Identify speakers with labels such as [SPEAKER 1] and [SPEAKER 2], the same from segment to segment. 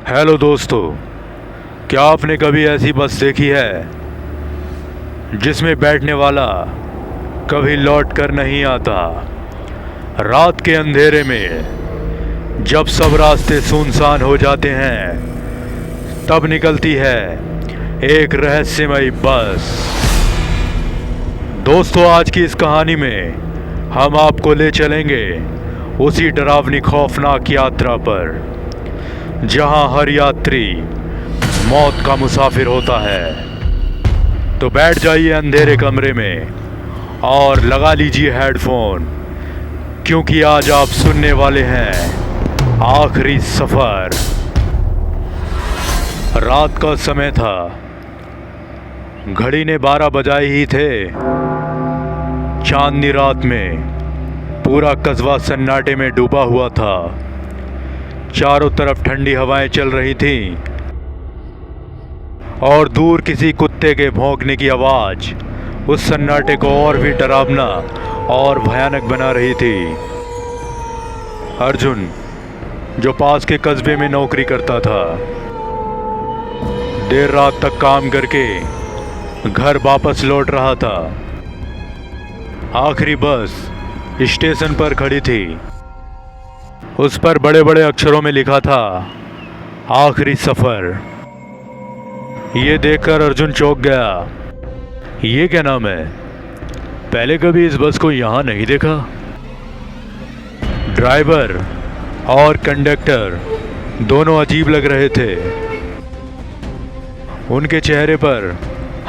[SPEAKER 1] Hello दोस्तों, क्या आपने कभी ऐसी बस देखी है जिसमें बैठने वाला कभी लौट कर नहीं आता। रात के अंधेरे में जब सब रास्ते सुनसान हो जाते हैं तब निकलती है एक रहस्यमयी बस। दोस्तों, आज की इस कहानी में हम आपको ले चलेंगे उसी डरावनी खौफनाक यात्रा पर जहां हर यात्री मौत का मुसाफिर होता है। तो बैठ जाइए अंधेरे कमरे में और लगा लीजिए हेडफोन, क्योंकि आज आप सुनने वाले हैं आखिरी सफर। रात का समय था, घड़ी ने 12 बजाए ही थे। चांदनी रात में पूरा कस्बा सन्नाटे में डूबा हुआ था। चारों तरफ ठंडी हवाएं चल रही थीं और दूर किसी कुत्ते के भौंकने की आवाज उस सन्नाटे को और भी डरावना और भयानक बना रही थी। अर्जुन, जो पास के कस्बे में नौकरी करता था, देर रात तक काम करके घर वापस लौट रहा था। आखिरी बस स्टेशन पर खड़ी थी। उस पर बड़े बड़े अक्षरों में लिखा था आखिरी सफर। ये देखकर अर्जुन चौंक गया। ये क्या नाम है? पहले कभी इस बस को यहां नहीं देखा। ड्राइवर और कंडक्टर दोनों अजीब लग रहे थे। उनके चेहरे पर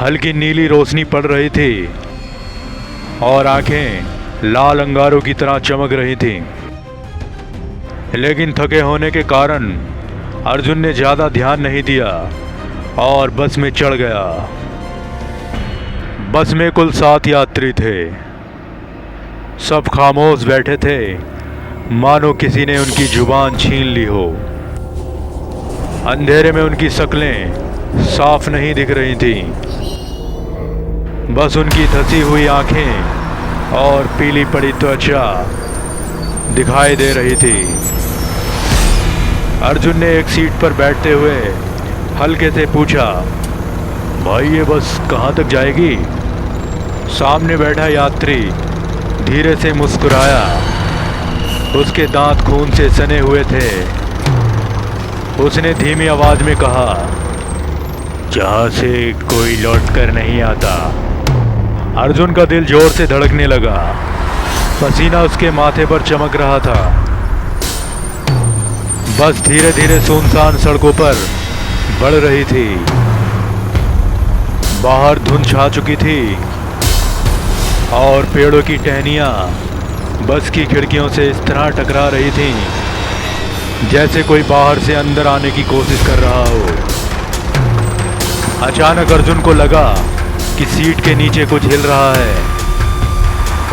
[SPEAKER 1] हल्की नीली रोशनी पड़ रही थी और आंखें लाल अंगारों की तरह चमक रही थीं। लेकिन थके होने के कारण अर्जुन ने ज़्यादा ध्यान नहीं दिया और बस में चढ़ गया। बस में कुल 7 यात्री थे। सब खामोश बैठे थे, मानो किसी ने उनकी जुबान छीन ली हो। अंधेरे में उनकी शक्लें साफ नहीं दिख रही थीं। बस उनकी धसी हुई आंखें और पीली पड़ी त्वचा दिखाई दे रही थी। अर्जुन ने एक सीट पर बैठते हुए हल्के से पूछा, भाई ये बस कहाँ तक जाएगी? सामने बैठा यात्री धीरे से मुस्कुराया। उसके दांत खून से सने हुए थे। उसने धीमी आवाज में कहा, जहाँ से कोई लौट कर नहीं आता। अर्जुन का दिल जोर से धड़कने लगा। पसीना उसके माथे पर चमक रहा था। बस धीरे धीरे सुनसान सड़कों पर बढ़ रही थी। बाहर धुंध छा चुकी थी और पेड़ों की टहनियाँ बस की खिड़कियों से इस तरह टकरा रही थीं जैसे कोई बाहर से अंदर आने की कोशिश कर रहा हो। अचानक अर्जुन को लगा कि सीट के नीचे कुछ हिल रहा है।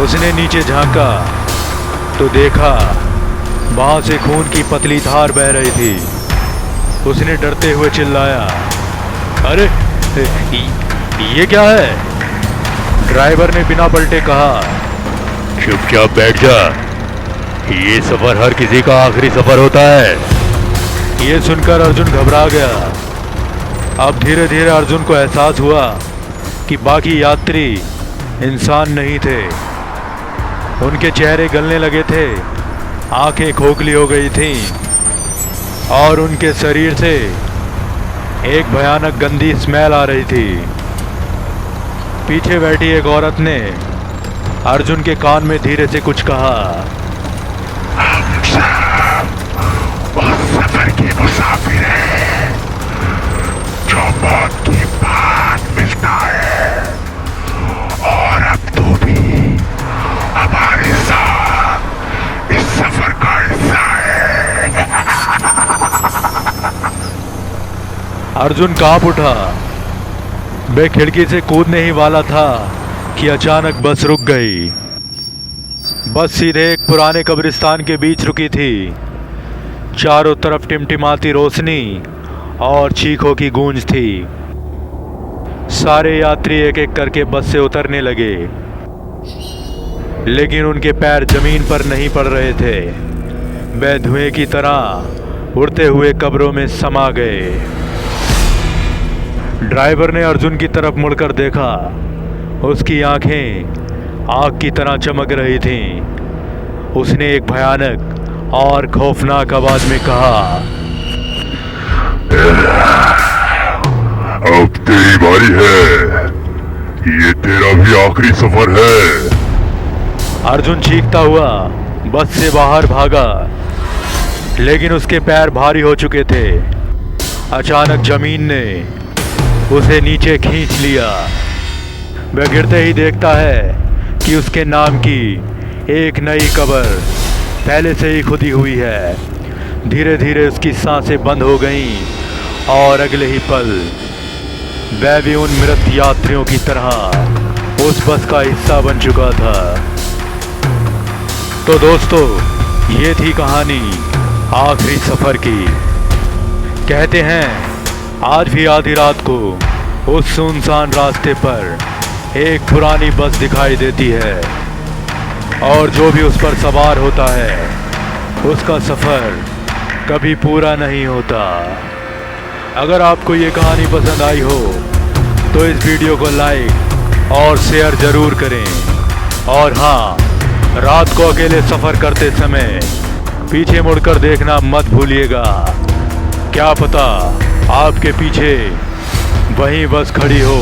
[SPEAKER 1] उसने नीचे झांका तो देखा वहां से खून की पतली धार बह रही थी। उसने डरते हुए चिल्लाया, अरे ये क्या है? ड्राइवर ने बिना पलटे कहा, चुपचाप बैठ जा, ये सफर हर किसी का आखिरी सफर होता है। ये सुनकर अर्जुन घबरा गया। अब धीरे धीरे अर्जुन को एहसास हुआ कि बाकी यात्री इंसान नहीं थे। उनके चेहरे गलने लगे थे, आंखें खोखली हो गई थीं और उनके शरीर से एक भयानक गंदी स्मेल आ रही थी। पीछे बैठी एक औरत ने अर्जुन के कान में धीरे से कुछ कहा,
[SPEAKER 2] हम सब उस सफर के मुसाफिर हैं जो मौत के बाद मिलता है, और अब तो भी हमारे साथ इस सफर का हिस्सा है।
[SPEAKER 1] अर्जुन कांप उठा। वह खिड़की से कूदने ही वाला था कि अचानक बस रुक गई। बस सीधे एक पुराने कब्रिस्तान के बीच रुकी थी। चारों तरफ टिमटिमाती रोशनी और चीखों की गूंज थी। सारे यात्री एक एक करके बस से उतरने लगे, लेकिन उनके पैर जमीन पर नहीं पड़ रहे थे। वह धुएं की तरह उड़ते हुए कब्रों में समा गए। ड्राइवर ने अर्जुन की तरफ मुड़कर देखा। उसकी आंखें आग की तरह चमक रही थीं। उसने एक भयानक और खौफनाक आवाज में कहा,
[SPEAKER 2] अब तेरी बारी है, ये तेरा भी आखिरी सफर है।
[SPEAKER 1] अर्जुन चीखता हुआ बस से बाहर भागा, लेकिन उसके पैर भारी हो चुके थे। अचानक जमीन ने उसे नीचे खींच लिया। वह गिरते ही देखता है कि उसके नाम की एक नई कब्र पहले से ही खुदी हुई है। धीरे धीरे उसकी सांसें बंद हो गईं और अगले ही पल वह भी उन मृत यात्रियों की तरह उस बस का हिस्सा बन चुका था। तो दोस्तों, ये थी कहानी आखिरी सफर की। कहते हैं आज भी आधी रात को उस सुनसान रास्ते पर एक पुरानी बस दिखाई देती है और जो भी उस पर सवार होता है उसका सफर कभी पूरा नहीं होता। अगर आपको ये कहानी पसंद आई हो तो इस वीडियो को लाइक और शेयर ज़रूर करें। और हाँ, रात को अकेले सफ़र करते समय पीछे मुड़कर देखना मत भूलिएगा। क्या पता आपके पीछे वही बस खड़ी हो